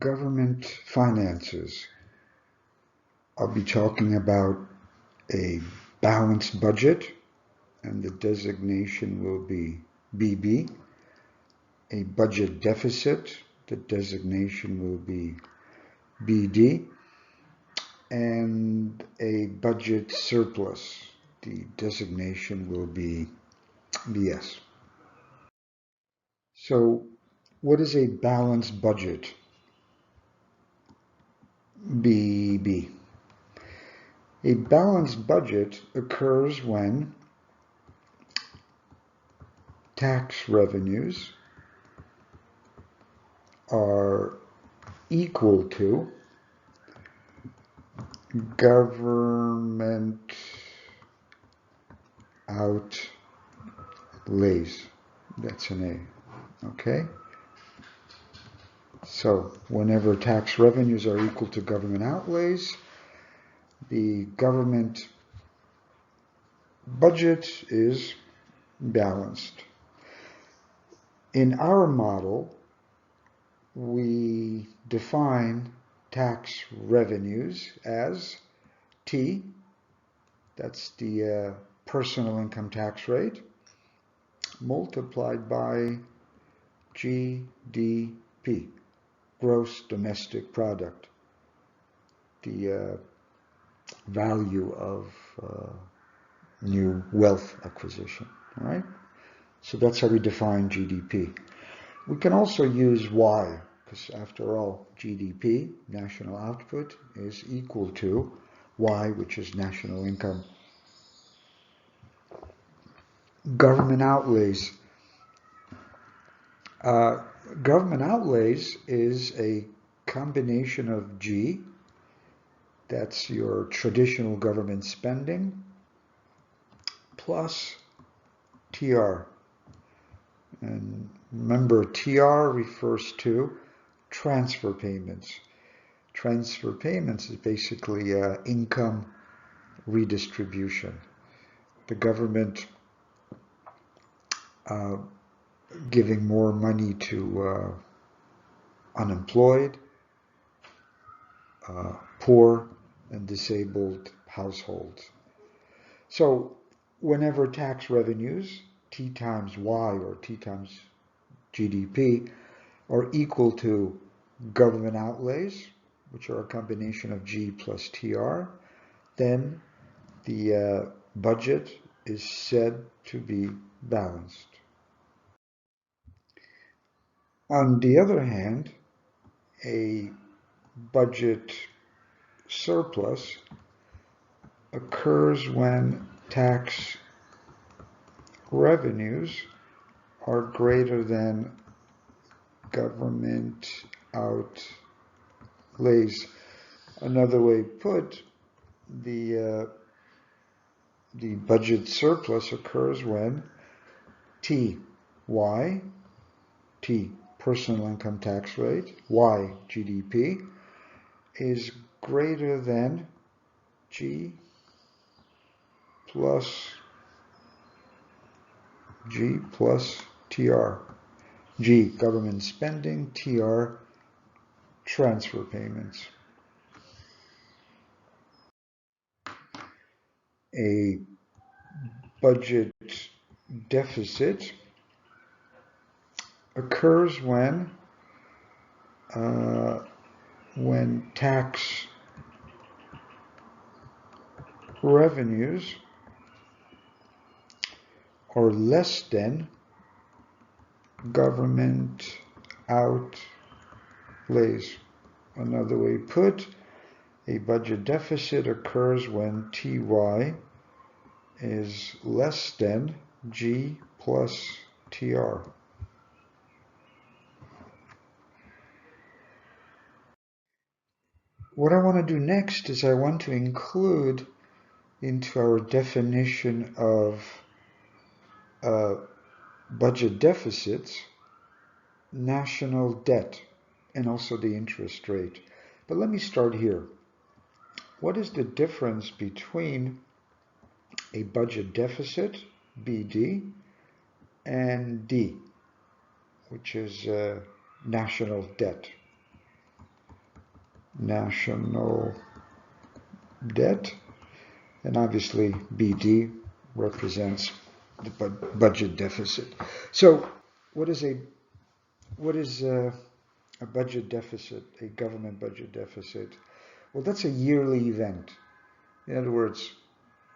government finances. I'll be talking about a balanced budget, and the designation will be BB. A budget deficit, the designation will be BD. And a budget surplus, the designation will be BS. So what is a balanced budget? BB. A balanced budget occurs when tax revenues are equal to government outlays. That's an A. Okay? So whenever tax revenues are equal to government outlays, the government budget is balanced. In our model, we define tax revenues as T, that's the personal income tax rate, multiplied by GDP, gross domestic product, the value of new wealth acquisition, all right? So that's how we define GDP. We can also use Y, because after all, GDP, national output, is equal to Y, which is national income. Government outlays. Government outlays is a combination of G, that's your traditional government spending, plus TR. And remember, TR refers to transfer payments. Transfer payments is basically income redistribution. The government giving more money to unemployed, poor, and disabled households. So whenever tax revenues, T times Y or T times GDP, are equal to government outlays, which are a combination of G plus TR, then the budget is said to be balanced. On the other hand, a budget surplus occurs when tax revenues are greater than government outlays. Another way put, the budget surplus occurs when T, Y, T, personal income tax rate, Y, GDP, is greater than G plus TR. G, government spending, TR, transfer payments. A budget deficit occurs when tax revenues are less than government outlays. Another way put, a budget deficit occurs when TY is less than G plus TR. What I want to do next is I want to include into our definition of budget deficits national debt and also the interest rate. But let me start here. What is the difference between a budget deficit, BD, and D, which is national debt? national debt, and obviously BD represents the budget deficit. So what is a budget deficit, a government budget deficit? Well, that's a yearly event. In other words,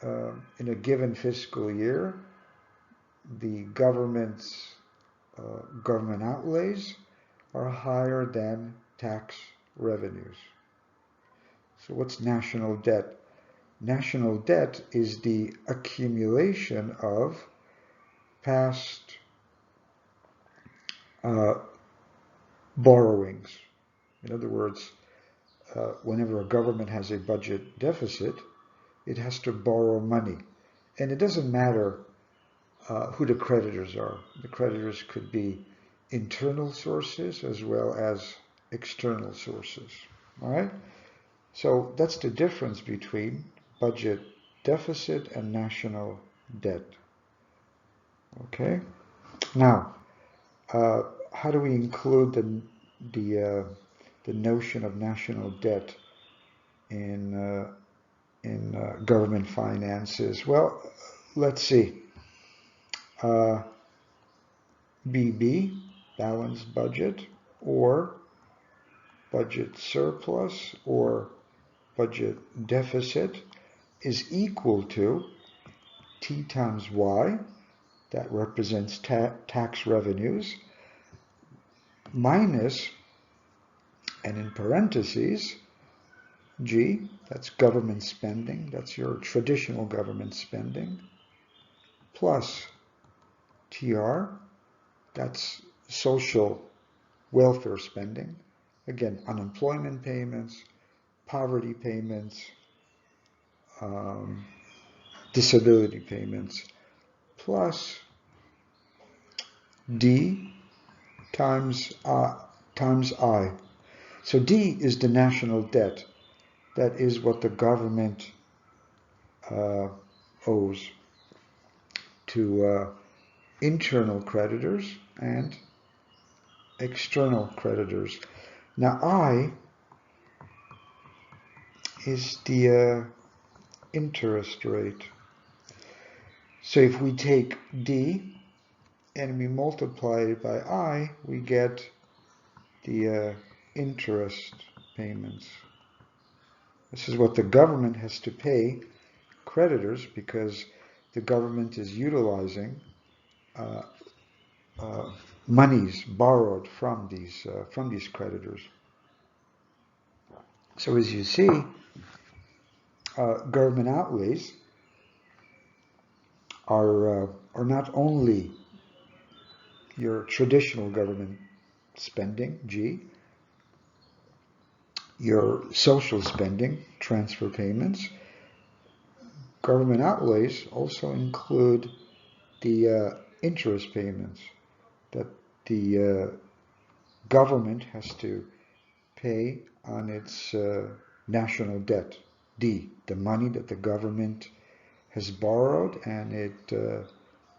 in a given fiscal year, the government outlays are higher than tax revenues. So what's national debt? National debt is the accumulation of past borrowings. In other words, whenever a government has a budget deficit, it has to borrow money. And it doesn't matter who the creditors are. The creditors could be internal sources as well as external sources. All right? So that's the difference between budget deficit and national debt. Okay? Now, how do we include the notion of national debt in government finances? Well, let's see. BB, balanced budget, or budget surplus, or budget deficit is equal to T times Y, that represents tax revenues, minus, and in parentheses, G, that's government spending, that's your traditional government spending, plus TR, that's social welfare spending, again, unemployment payments, poverty payments, disability payments, plus D times I. So D is the national debt. That is what the government owes to internal creditors and external creditors. Now I is the interest rate. So if we take D and we multiply it by I, we get the interest payments. This is what the government has to pay creditors because the government is utilizing monies borrowed from these creditors. So as you see, government outlays are not only your traditional government spending, G, your social spending, transfer payments. Government outlays also include the interest payments that the government has to pay on its national debt, D, the money that the government has borrowed and it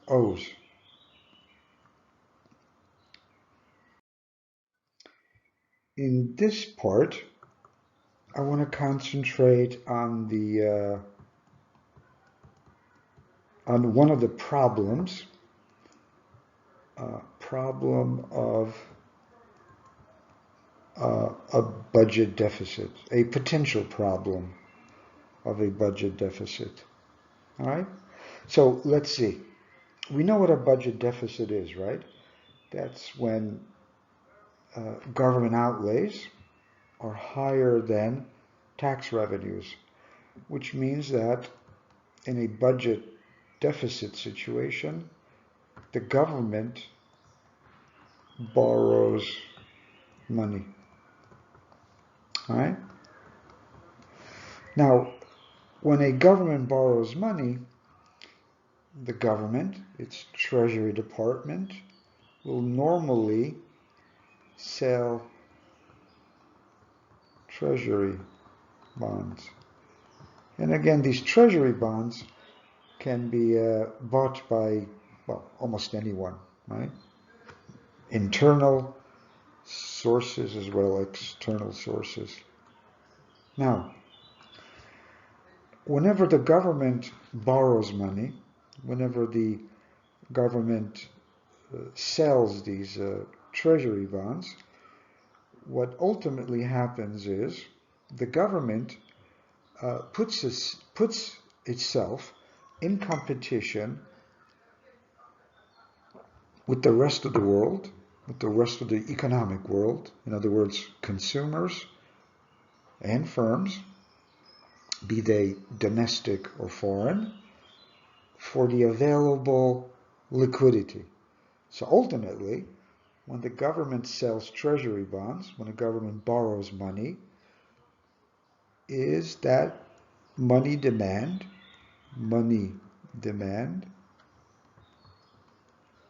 owes. In this part, I want to concentrate on the on one of the problems, problem of a budget deficit, a potential problem of a budget deficit. All right? So let's see. We know what a budget deficit is, right? That's when government outlays are higher than tax revenues, which means that in a budget deficit situation, the government borrows money. All right? Now, when a government borrows money, the government, its Treasury Department, will normally sell Treasury bonds. And again, these Treasury bonds can be bought by, well, almost anyone, right? Internal sources as well as external sources. Now, whenever the government borrows money, whenever the government sells these treasury bonds, what ultimately happens is the government puts itself in competition with the rest of the world, with the rest of the economic world, in other words, consumers and firms, be they domestic or foreign, for the available liquidity. So ultimately, when the government sells treasury bonds, when the government borrows money, is that money demand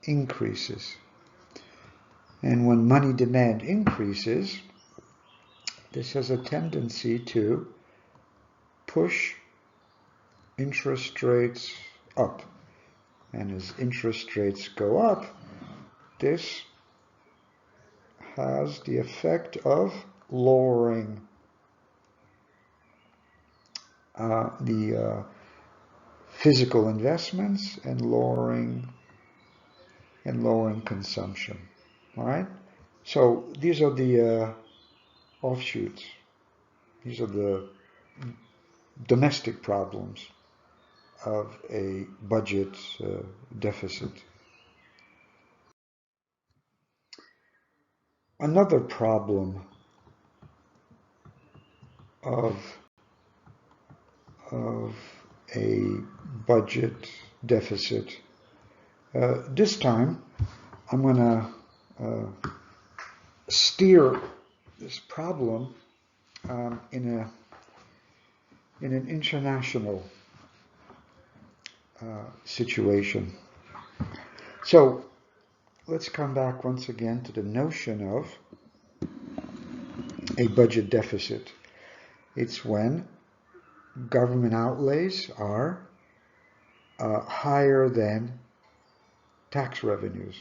increases. And when money demand increases, this has a tendency to push interest rates up. And as interest rates go up, this has the effect of lowering the physical investments and lowering consumption. All right. So these are the offshoots. These are the domestic problems of a budget deficit. Another problem of a budget deficit. This time, I'm going to steer this problem in an international situation. So let's come back once again to the notion of a budget deficit. It's when government outlays are higher than tax revenues.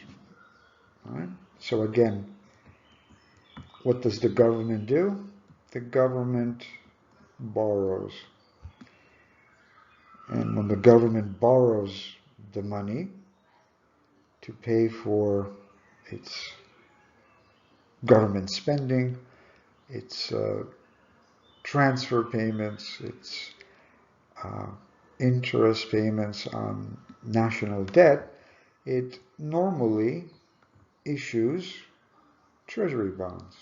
All right? So again, what does the government do? The government borrows. And when the government borrows the money to pay for its government spending, its transfer payments, its interest payments on national debt, it normally issues treasury bonds,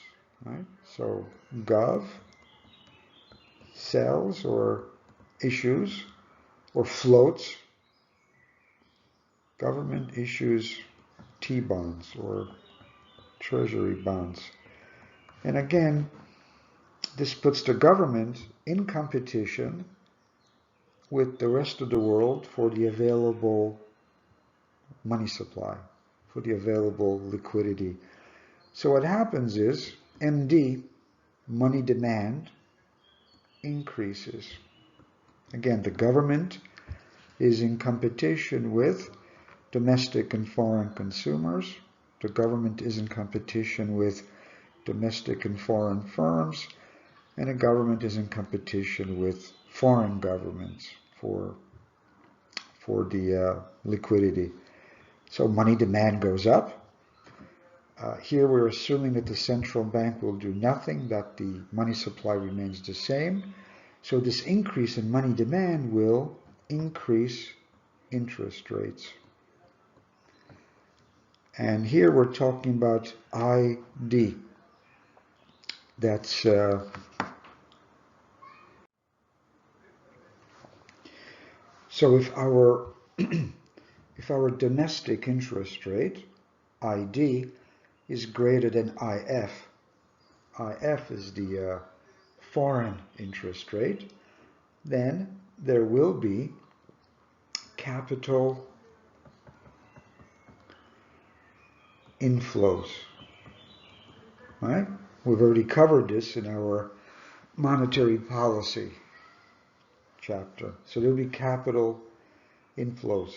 right? So Gov sells or issues or floats, government issues T-bonds or treasury bonds. And again, this puts the government in competition with the rest of the world for the available money supply, for the available liquidity. So what happens is MD, money demand, increases. Again, the government is in competition with domestic and foreign consumers. The government is in competition with domestic and foreign firms, and the government is in competition with foreign governments for the liquidity. So money demand goes up. Here we're assuming that the central bank will do nothing, that the money supply remains the same. So this increase in money demand will increase interest rates. And here we're talking about ID. That's so if our domestic interest rate, ID, is greater than IF, IF is the foreign interest rate, then there will be capital inflows. Right? We've already covered this in our monetary policy chapter. So there will be capital inflows.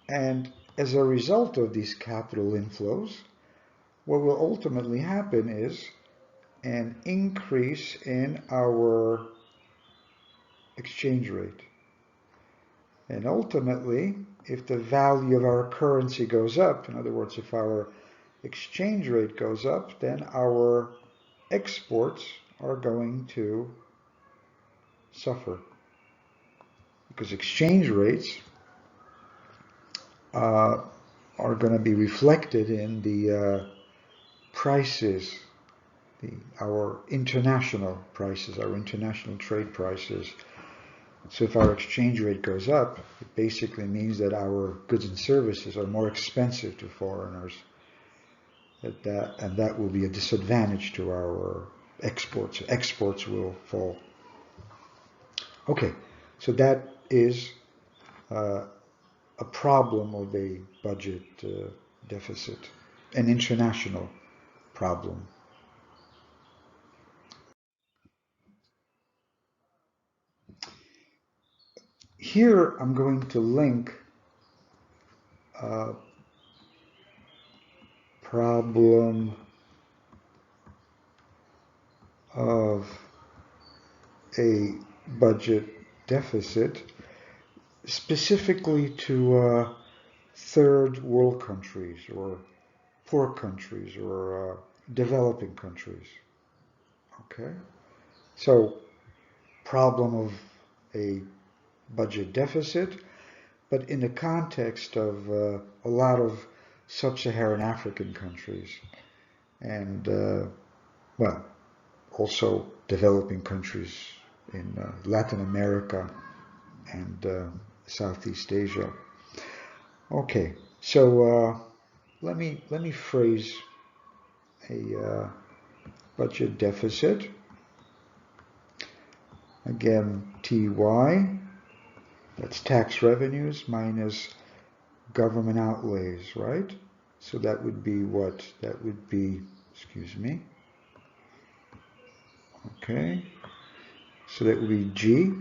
And as a result of these capital inflows, what will ultimately happen is an increase in our exchange rate. And ultimately, if the value of our currency goes up, in other words, if our exchange rate goes up, then our exports are going to suffer. Because exchange rates are going to be reflected in the prices, our international prices, our international trade prices. So if our exchange rate goes up, it basically means that our goods and services are more expensive to foreigners. And that will be a disadvantage to our exports. Exports will fall. Okay, so that is a problem of a budget deficit, an international problem. Here I'm going to link problem of a budget deficit specifically to third world countries or poor countries or developing countries. Okay, so problem of a budget deficit, but in the context of a lot of sub-Saharan African countries and well, also developing countries in Latin America and Southeast Asia. Okay, so let me phrase a budget deficit. Again, TY, that's tax revenues minus government outlays, right? So that would be what? That would be, excuse me. Okay, so that would be G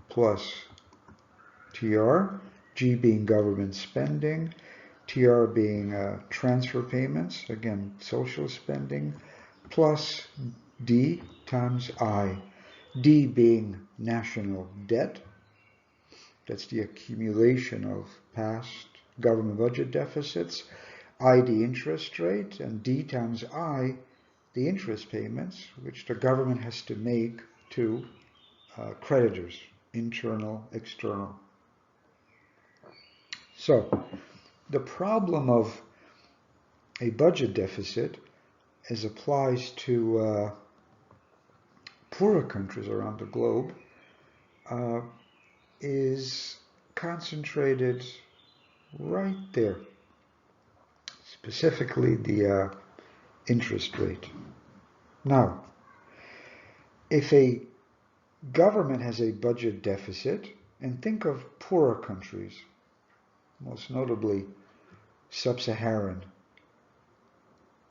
plus TR, G being government spending, TR being transfer payments, again, social spending, plus D times I. D being national debt, that's the accumulation of past government budget deficits, I the interest rate, and D times I the interest payments, which the government has to make to creditors, internal, external. So the problem of a budget deficit as applies to poorer countries around the globe is concentrated right there, specifically the interest rate. Now, if a government has a budget deficit, and think of poorer countries, most notably sub-Saharan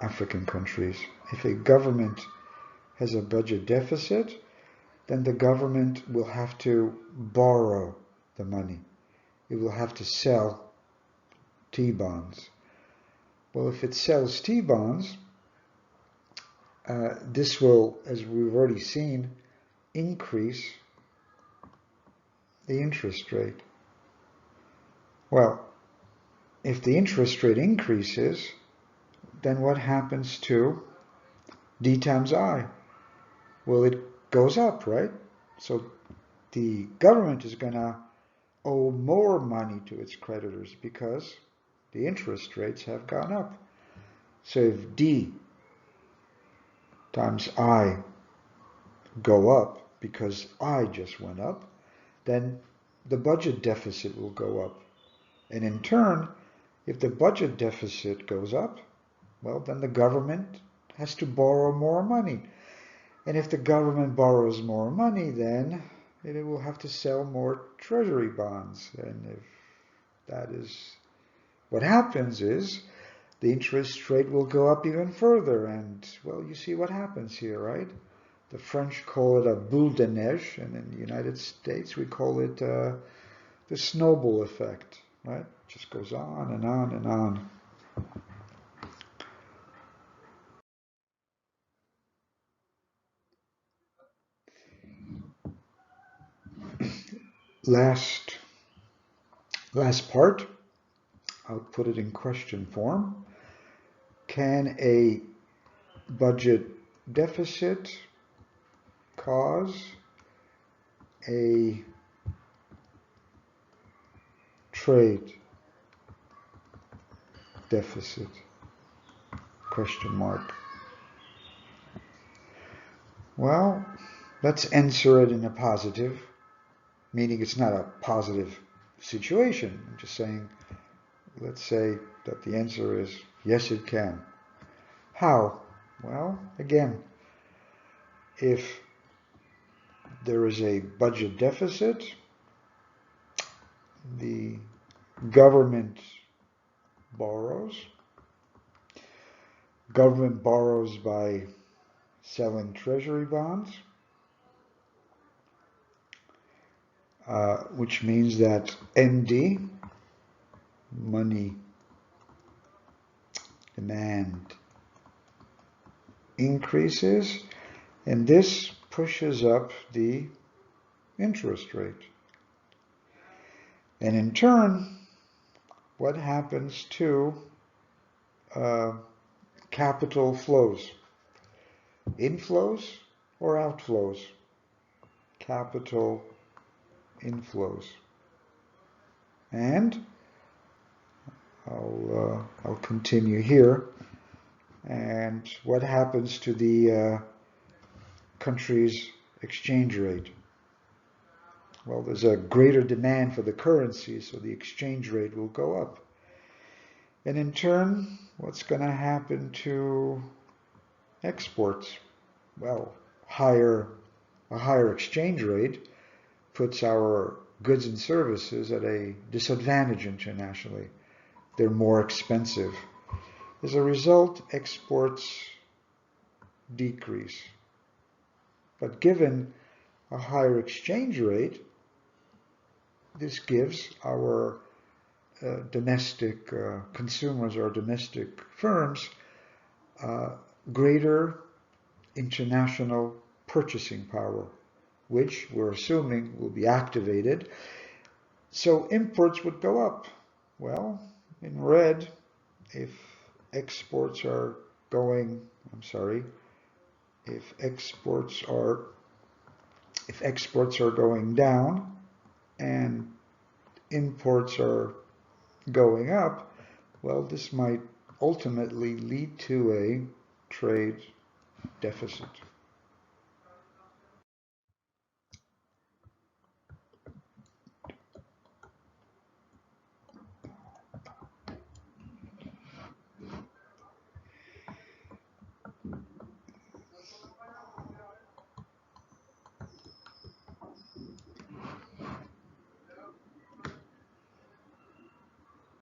African countries, if a government has a budget deficit, then the government will have to borrow the money. It will have to sell T-bonds. Well, if it sells T-bonds, this will, as we've already seen, increase the interest rate. Well, if the interest rate increases, then what happens to D times I? Well, it goes up, right? So the government is going to owe more money to its creditors because the interest rates have gone up. So if D times I go up because I just went up, then the budget deficit will go up. And in turn, if the budget deficit goes up, well, then the government has to borrow more money. And if the government borrows more money, then it will have to sell more treasury bonds. And if that is what happens, is the interest rate will go up even further. And, well, you see what happens here, right? The French call it a boule de neige, and in the United States we call it the snowball effect, right? It just goes on and on and on. last part, I'll put it in question form. Can a budget deficit cause a trade deficit? Question mark. Well, let's answer it in a positive, meaning it's not a positive situation. I'm just saying, let's say that the answer is yes, it can. How? Well, again, if there is a budget deficit, the government borrows. Government borrows by selling treasury bonds, which means that MD, money demand, increases, and this pushes up the interest rate. And in turn, what happens to capital flows? Inflows or outflows? Capital inflows. And I'll continue here. And what happens to the country's exchange rate? Well, there's a greater demand for the currency, so the exchange rate will go up. And in turn, what's going to happen to exports? Well, a higher exchange rate puts our goods and services at a disadvantage internationally. They're more expensive. As a result, exports decrease. But given a higher exchange rate, this gives our domestic consumers or domestic firms greater international purchasing power, which we're assuming will be activated. So imports would go up. Well, in red, if exports are going down and imports are going up, well, this might ultimately lead to a trade deficit.